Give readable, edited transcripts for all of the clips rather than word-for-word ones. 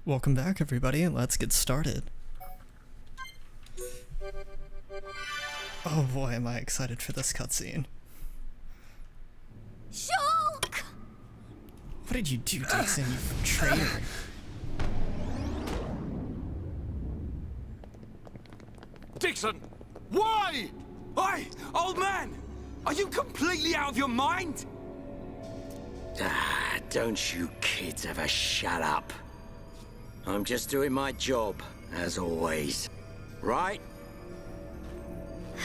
Welcome back, everybody, and let's get started. Oh boy, am I excited for this cutscene. Shulk! What did you do, Dixon, you traitor? Dixon! Why? Oi, old man! Are you completely out of your mind? Don't you kids ever shut up. I'm just doing my job, as always. Right?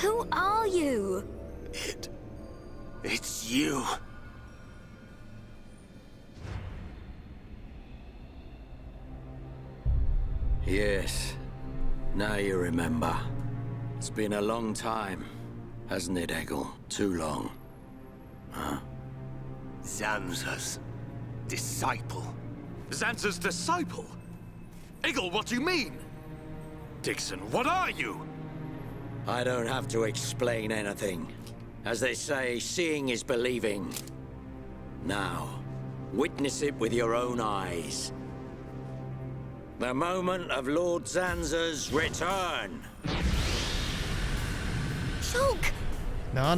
Who are you? It's you. Yes. Now you remember. It's been a long time, hasn't it, Eggle? Too long. Huh? Zanza's disciple. Zanza's disciple? Eggle, what do you mean? Dixon, what are you? I don't have to explain anything. As they say, seeing is believing. Now, witness it with your own eyes. The moment of Lord Zanza's return. Shulk! No.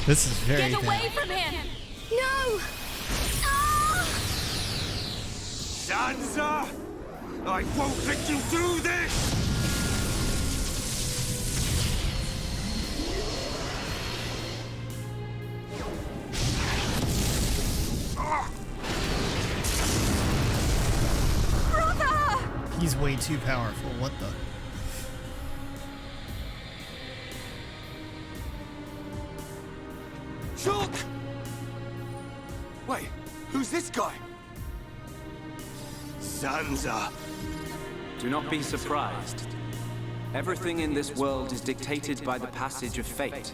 This is very Get away bad. from him! No! Ah! Zanza! I won't let you do this! Brother! He's way too powerful, what the? Shulk! Wait, who's this guy? Zanza! Do not be surprised. Everything in this world is dictated by the passage of fate.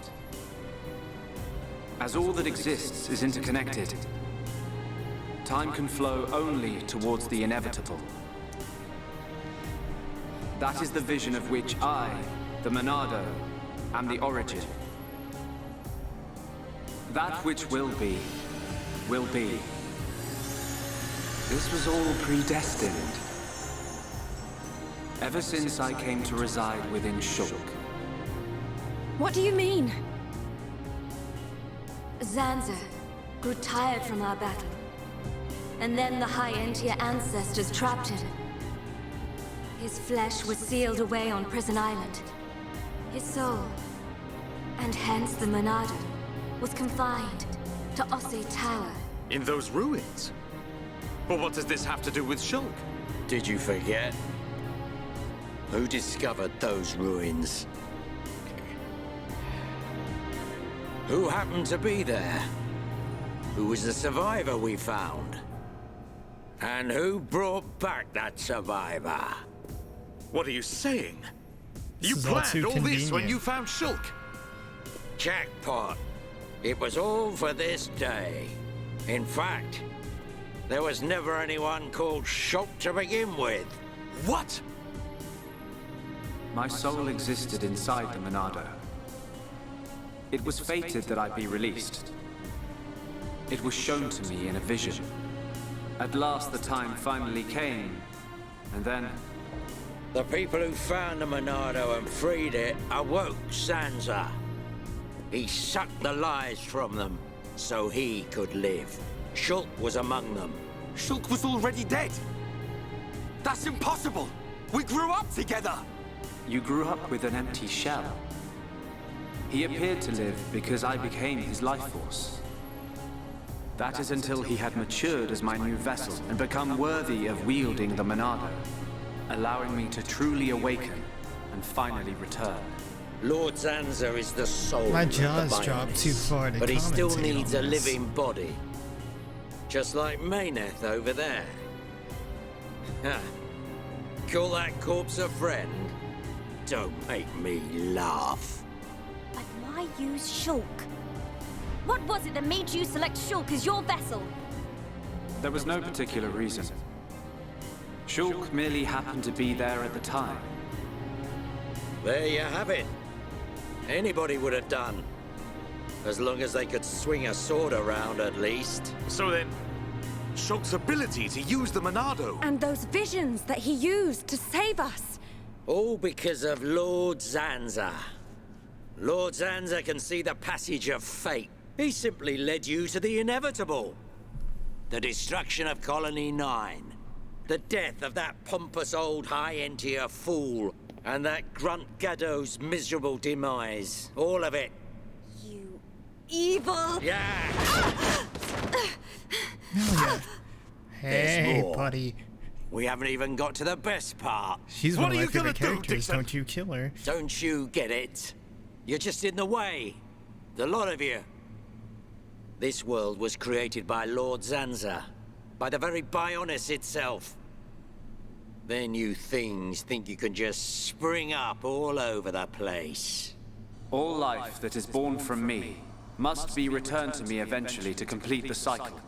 As all that exists is interconnected, time can flow only towards the inevitable. That is the vision of which I, the Monado, am the origin. That which will be, will be. This was all predestined. Ever since I came to reside within Shulk. What do you mean? Zanza grew tired from our battle. And then the High Entier ancestors trapped him. His flesh was sealed away on Prison Island. His soul, and hence the Monado, was confined to Osse Tower. In those ruins? But what does this have to do with Shulk? Did you forget? Who discovered those ruins? Who happened to be there? Who was the survivor we found? And who brought back that survivor? What are you saying? You This is all planned too all this when convenient. you found Shulk? Jackpot. It was all for this day. In fact, there was never anyone called Shulk to begin with. What? My soul existed inside the Monado. It was fated that I be released. It was shown to me in a vision. At last the time finally came, and then... The people who found the Monado and freed it awoke Zanza. He sucked the lives from them, so he could live. Shulk was among them. Shulk was already dead. That's impossible. We grew up together. You grew up with an empty shell. He appeared to live because I became his life force. That is until he had matured as my new vessel and become worthy of wielding the Monado, allowing me to truly awaken and finally return. Lord Zanza is the soul My of the jaws Bioness, dropped too far to but he still commentate needs on a this. living body. Just like Mayneth over there. Ha. Call that corpse a friend? Don't make me laugh. But why use Shulk? What was it that made you select Shulk as your vessel? There was no particular reason. Shulk merely happened to be there at the time. There you have it. Anybody would have done. As long as they could swing a sword around, at least. So then, Shulk's ability to use the Monado. And those visions that he used to save us. All because of Lord Zanza. Lord Zanza can see the passage of fate. He simply led you to the inevitable. The destruction of Colony 9. The death of that pompous old high-entier fool. And that grunt Gaddo's miserable demise. All of it. You evil... Yeah! Hell yeah. Hey, more. buddy. We haven't even got to the best part. She's What one of are my you gonna favorite do, characters. Dixon? Don't you kill her. Don't you get it? You're just in the way. The lot of you. This world was created by Lord Zanza. By the very Bionis itself. Then you things think you can just spring up all over the place. All life that is born from me must be returned to me eventually to complete the cycle.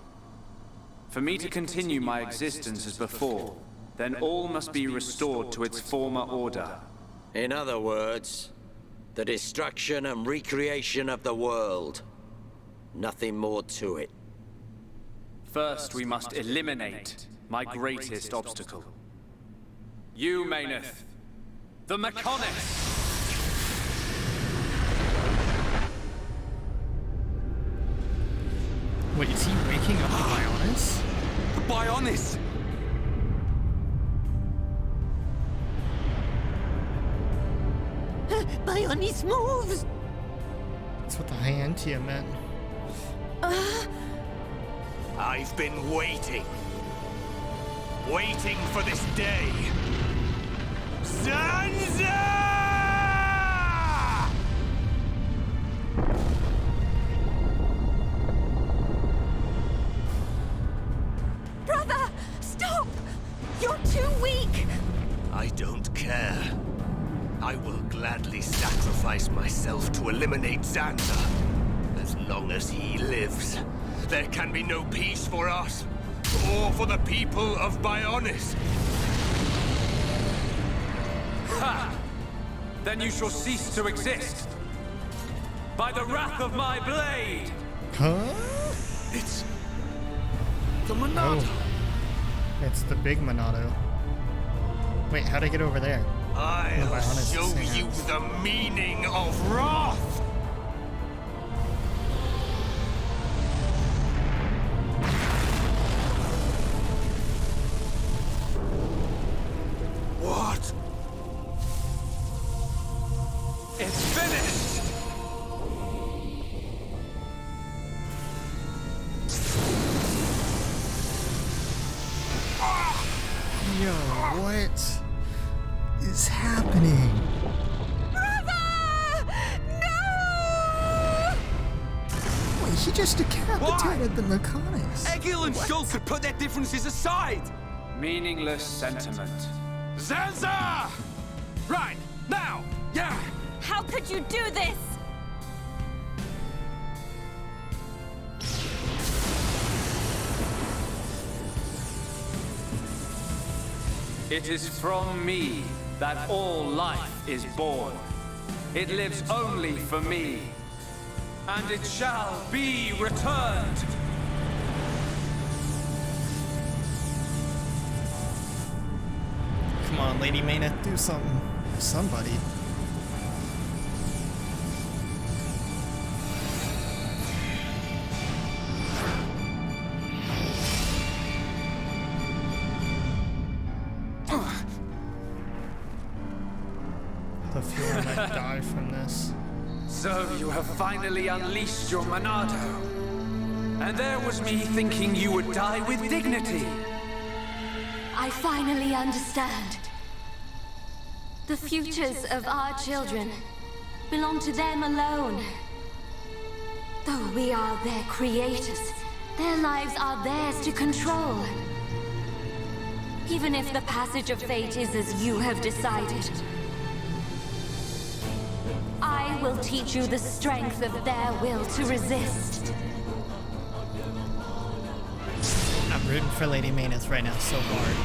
For me to continue my existence as before, then all must be restored to its former order. In other words, the destruction and recreation of the world. Nothing more to it. First, we must eliminate my greatest obstacle. You, Mayneth. The Mechonis! Wait, is he waking up the Bionis? The Bionis! Bionis moves! That's what the Hyantia meant. I've been waiting. Waiting for this day. Zanza! Brother! Stop! You're too weak! I don't care. I will gladly sacrifice myself to eliminate Zanza. As long as he lives, there can be no peace for us, or for the people of Bionis. Ha! Then you shall cease to exist. By the wrath of my blade! Huh? It's the Monado. Oh. It's the big Monado. Wait, how'd I get over there? I'll Bionis show is you the meaning of wrath. What? It's finished! Yo, what is happening? Brother! No! Wait, he just decapitated the Mechonis. Egil and Shulk could put their differences aside. Meaningless sentiment. Zanza! Right, now! Yeah! How could you do this? It is from me that all life is born. It lives only for me. And it shall be returned. Come on, Lady Mayneth, do something. Somebody. The fear I might die from this. So you have finally unleashed your Monado. And there was me thinking you would die with dignity. I finally understand. The futures of our children belong to them alone. Though we are their creators, their lives are theirs to control. Even if the passage of fate is as you have decided, I will teach you the strength of their will to resist. I'm rooting for Lady Mayneth right now so hard.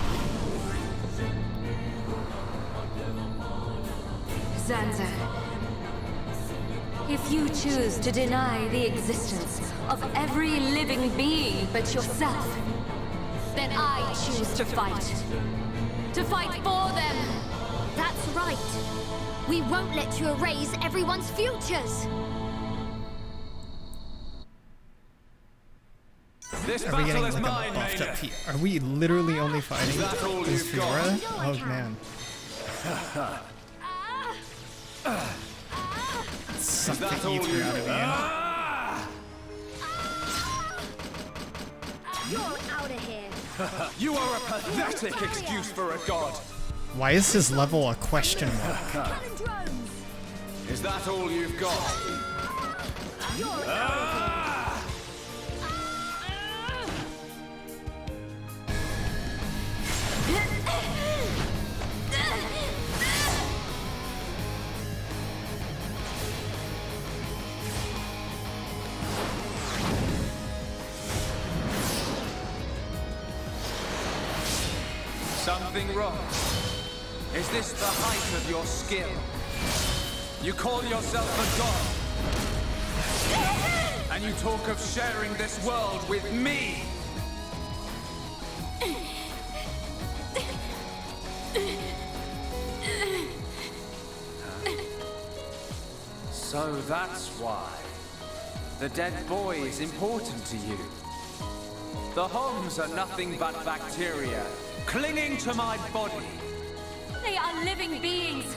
Zanza, if you choose to deny the existence of every living being but yourself, then I choose to fight. To fight for them. That's right. We won't let you erase everyone's futures. This Are we battle getting is like mine, a buffed up Maiden. Are we literally only fighting that all this you've got? Fiora? Oh man. Suck That the all ether you out of you. You're out of here. You are a pathetic excuse for a god. Why is his level a question mark? Cannon drones. Is that all you've got? Something wrong? Is this the height of your skill? You call yourself a god, and you talk of sharing this world with me. So that's why the dead boy is important to you. The Homs are nothing but bacteria clinging to my body. They are living beings.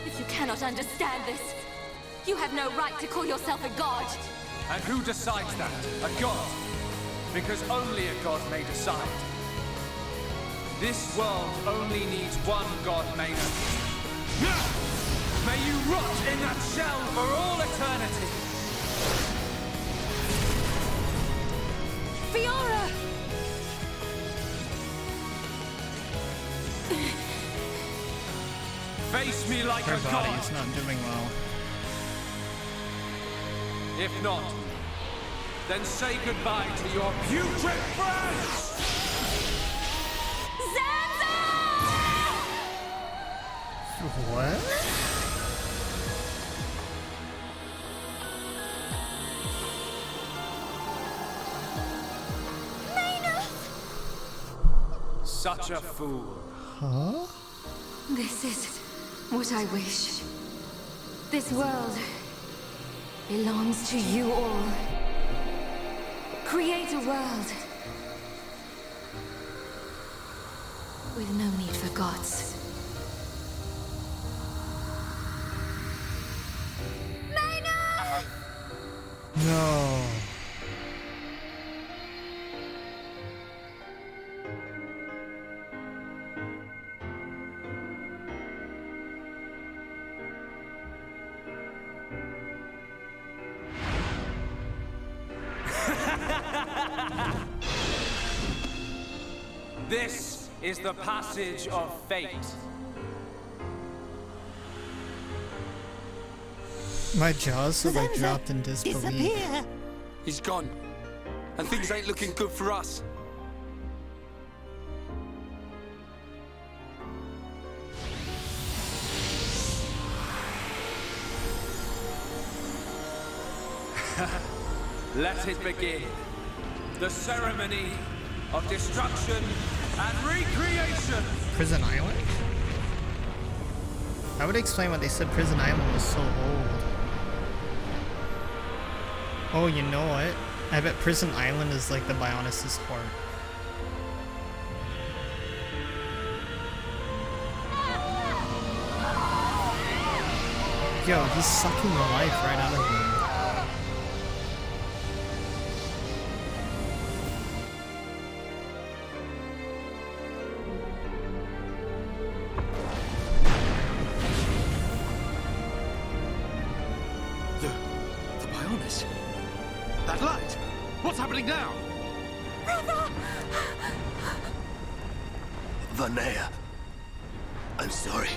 If you cannot understand this, you have no right to call yourself a god. And who decides that? A god? Because only a god may decide. This world only needs one god, Maynard. May you rot in that shell for all eternity! Fiora! Face me like Her a body god! is not doing well. If not, then say goodbye to your putrid friends! What? Such a fool. Huh? This is what I wish. This world belongs to you all. Create a world with no need for gods. No. This is the passage of fate. My jaws are like dropped in disbelief. Disappear! He's gone. And things ain't looking good for us. Let it begin. The ceremony of destruction and recreation. Prison Island? I would explain why they said Prison Island was so old. Oh, you know what? I bet Prison Island is like the Bionis' heart. Yo, he's sucking the life right out of him. The Bionis. That light! What's happening now? Vanea. I'm sorry.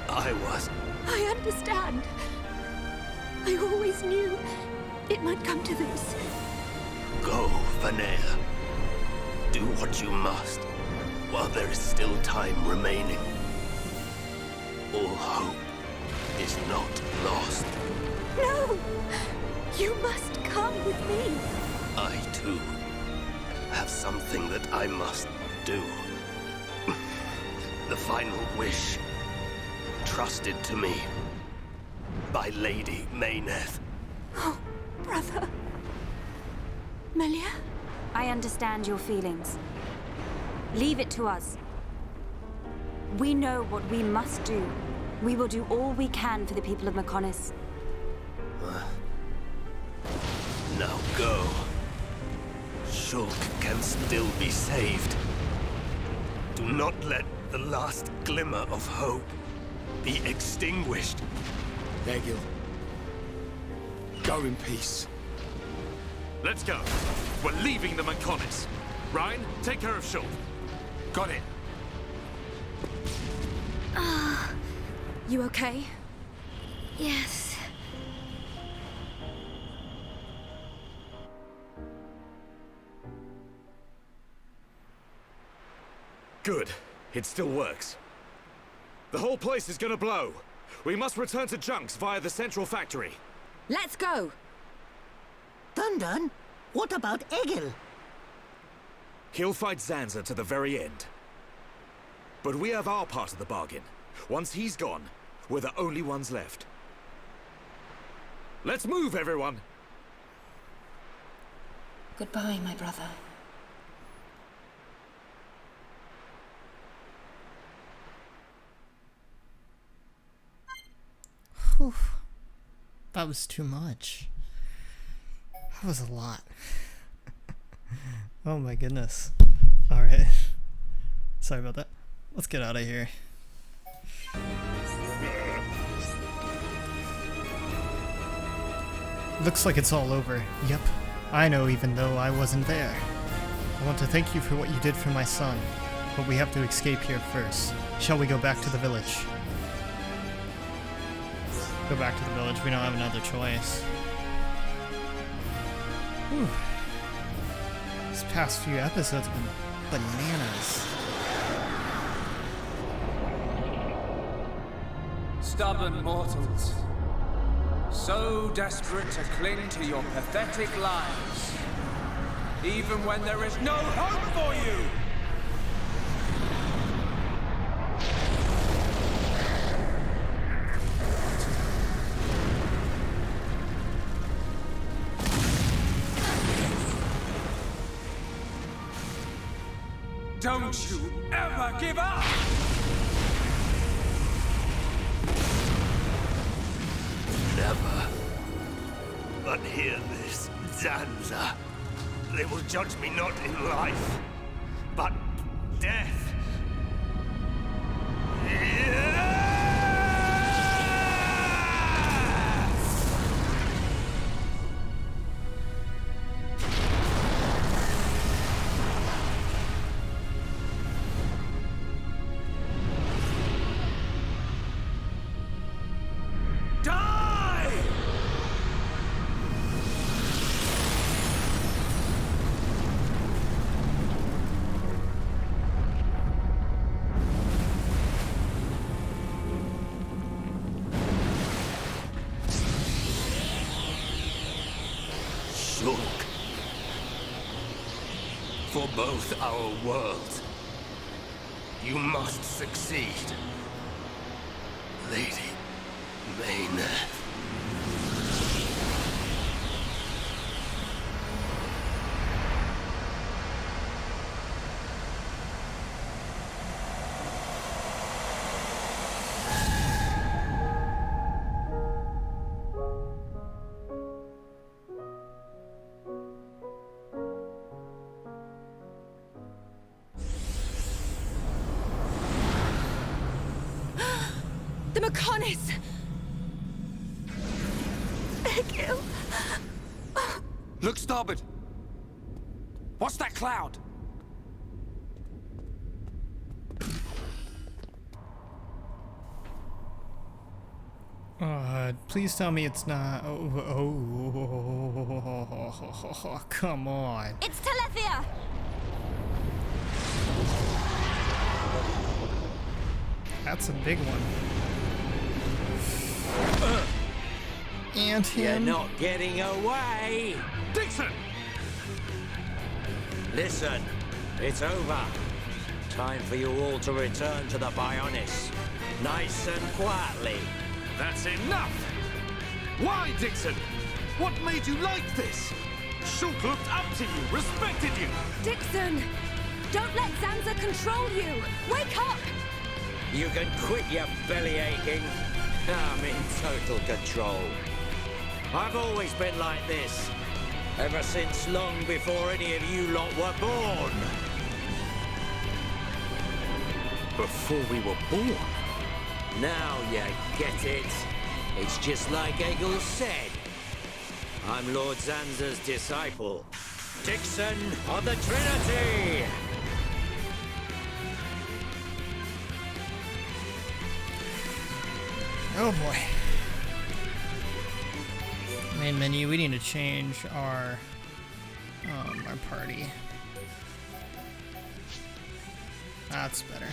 I was. I understand. I always knew it might come to this. Go, Vanea. Do what you must, while there is still time remaining. All hope is not lost. No! You must come with me. I, too, have something that I must do. The final wish, trusted to me by Lady Mayneth. Oh, brother. Melia? I understand your feelings. Leave it to us. We know what we must do. We will do all we can for the people of Mechonis. Now go. Shulk can still be saved. Do not let the last glimmer of hope be extinguished. Egil. Go in peace. Let's go. We're leaving the Mechonis. Ryan, take care of Shulk. Got it. You okay? Yes. Good. It still works. The whole place is gonna blow. We must return to Junks via the central factory. Let's go! Dun, what about Egil? He'll fight Zanza to the very end. But we have our part of the bargain. Once he's gone, we're the only ones left. Let's move, everyone! Goodbye, my brother. Whew. That was too much. That was a lot. Oh my goodness. Alright. Sorry about that. Let's get out of here. Looks like it's all over. Yep. I know, even though I wasn't there. I want to thank you for what you did for my son, but we have to escape here first. Shall we go back to the village? Go back to the village. We don't have another choice. Whew. These past few episodes have been bananas. Stubborn mortals. So desperate to cling to your pathetic lives. Even when there is no hope for you! Don't you ever give up! Never. But hear this, Zanza. They will judge me not in life, but death. Shulk. For both our worlds, you must succeed. Lady Mayneth. The Mechonis! Egil! Look starboard! What's that cloud? Please tell me it's not. Come on. It's Telethia! That's a big one. And You're him. not getting away! Dixon! Listen, it's over. Time for you all to return to the Bionis. Nice and quietly. That's enough! Why, Dixon? What made you like this? Shulk looked up to you, respected you! Dixon! Don't let Zanza control you! Wake up! You can quit your belly aching. I'm in total control. I've always been like this. Ever since long before any of you lot were born. Before we were born? Now you get it. It's just like Egil said. I'm Lord Zanza's disciple. Dixon of the Trinity! Oh boy. Main menu, we need to change our party. That's better.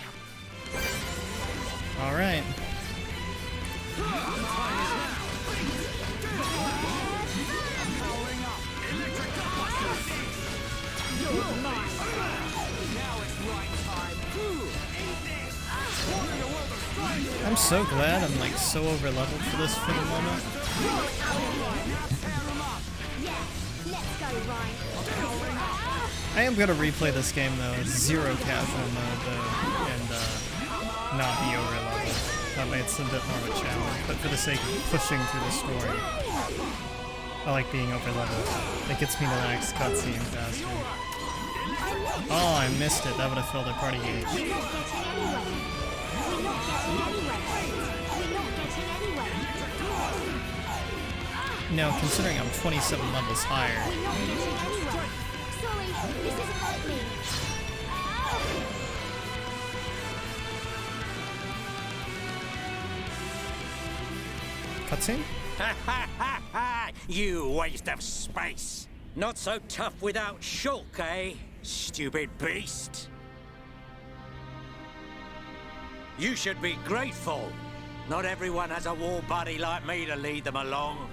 Alright. I'm so glad I'm like so over leveled for this for the moment. I am gonna replay this game though, zero casual mode though, and not be over leveled. That way it's a bit more of a challenge, but for the sake of pushing through the story, I like being over leveled. It gets me to the next cutscene faster. Oh, I missed it. That would have filled our party gauge. No, considering I'm 27 levels higher. Sorry, this isn't like me. Cutscene? Ha ha ha ha! You waste of space! Not so tough without Shulk, eh? Stupid beast! You should be grateful. Not everyone has a war buddy like me to lead them along.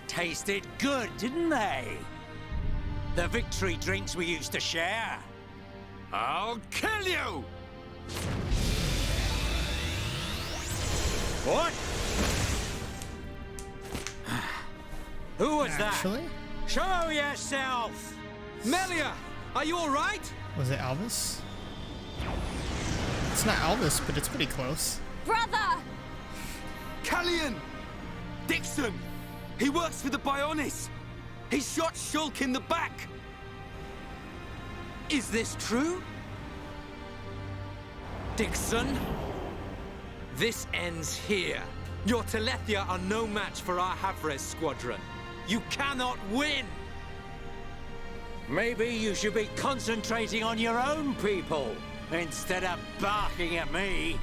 Tasted good, didn't they? The victory drinks we used to share. I'll kill you! What? Who was Actually? that? Show yourself! Melia, are you all right? Was it Albus? It's not Albus, but it's pretty close. Brother! Callian! Dixon! He works for the Bionis! He shot Shulk in the back! Is this true? Dixon? This ends here. Your Telethia are no match for our Havres squadron. You cannot win! Maybe you should be concentrating on your own people instead of barking at me.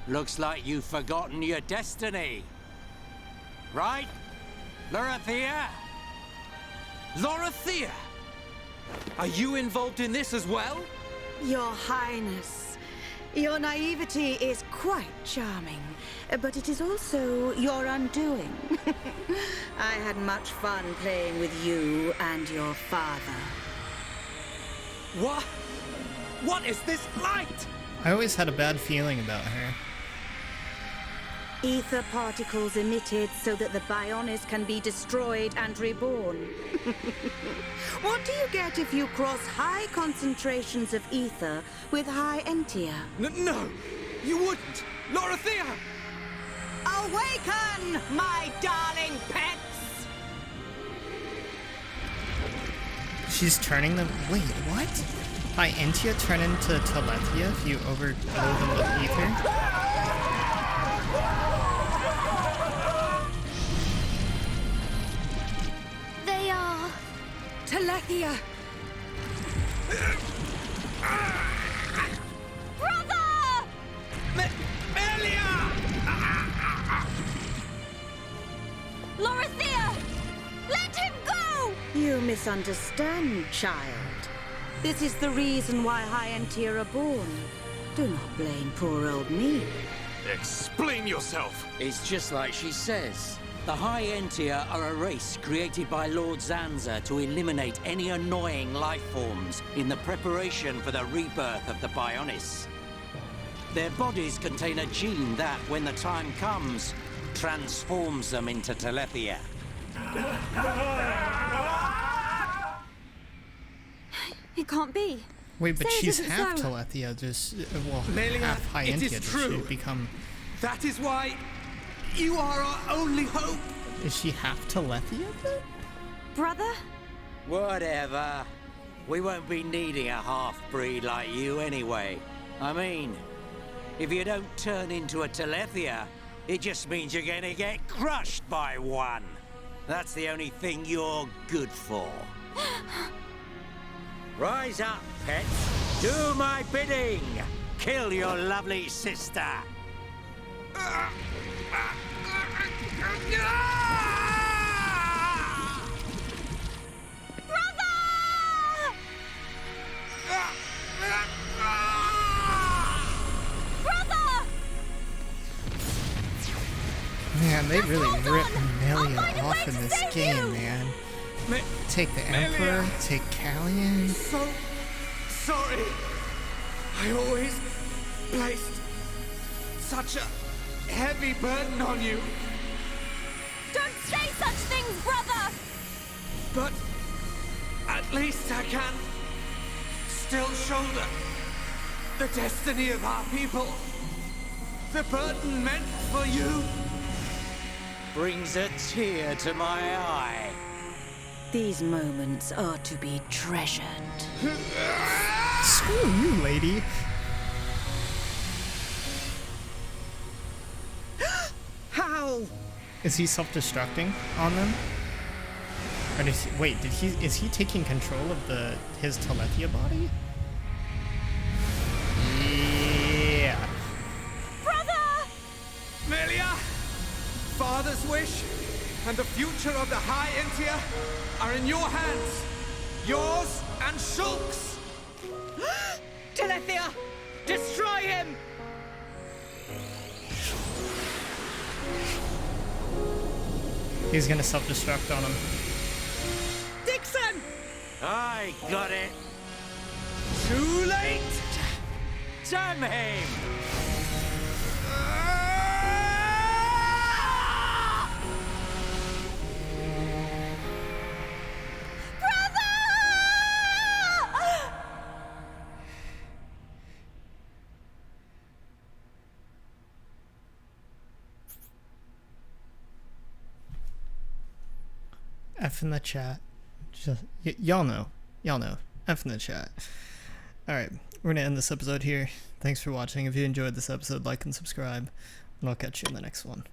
Looks like you've forgotten your destiny. Right? Lorithia? Lorithia! Are you involved in this as well? Your Highness, your naivety is quite charming, but it is also your undoing. I had much fun playing with you and your father. What? What is this light? I always had a bad feeling about her. Ether particles emitted so that the Bionis can be destroyed and reborn. What do you get if you cross high concentrations of ether with high entia? No, you wouldn't! Lorithia! Awaken, my darling pets! She's turning them. Wait, what? High Entia turn into Telethia if you overload them with ether? They are... Telethia! Brother! Melia! Lorithia! Let him go! You misunderstand, child. This is the reason why High Entia are born. Do not blame poor old me. Explain yourself! It's just like she says. The High Entia are a race created by Lord Zanza to eliminate any annoying life forms in the preparation for the rebirth of the Bionis. Their bodies contain a gene that, when the time comes, transforms them into Telethia. It can't be. Wait, but Say it she's isn't half so. Telethia, just, well, Melia, half High it Entia. is Does true. she become... That is why you are our only hope. Is she half Telethia then? Brother? Whatever. We won't be needing a half-breed like you anyway. I mean, if you don't turn into a Telethia, it just means you're gonna get crushed by one. That's the only thing you're good for. Rise up, pets. Do my bidding. Kill your lovely sister. Man, they really ripped Melia off in this game, man. Take the Emperor, take Callian. So sorry. I always placed such a heavy burden on you. Don't say such things, brother! But at least I can still shoulder the destiny of our people. The burden meant for you Brings a tear to my eye. These moments are to be treasured. Screw you, lady. How? Is he self-destructing on them? Or did he, wait, is he taking control of his Telethia body? Yeah. Brother! Melia! Father's wish and the future of the High Entia are in your hands. Yours and Shulk's. Telethia! Destroy him! He's gonna self-destruct on him. Dixon! I got it. Too late! Damn him! F in the chat. Just y'all know. F in the chat. Alright, we're gonna end this episode here. Thanks for watching. If you enjoyed this episode, like and subscribe, and I'll catch you in the next one.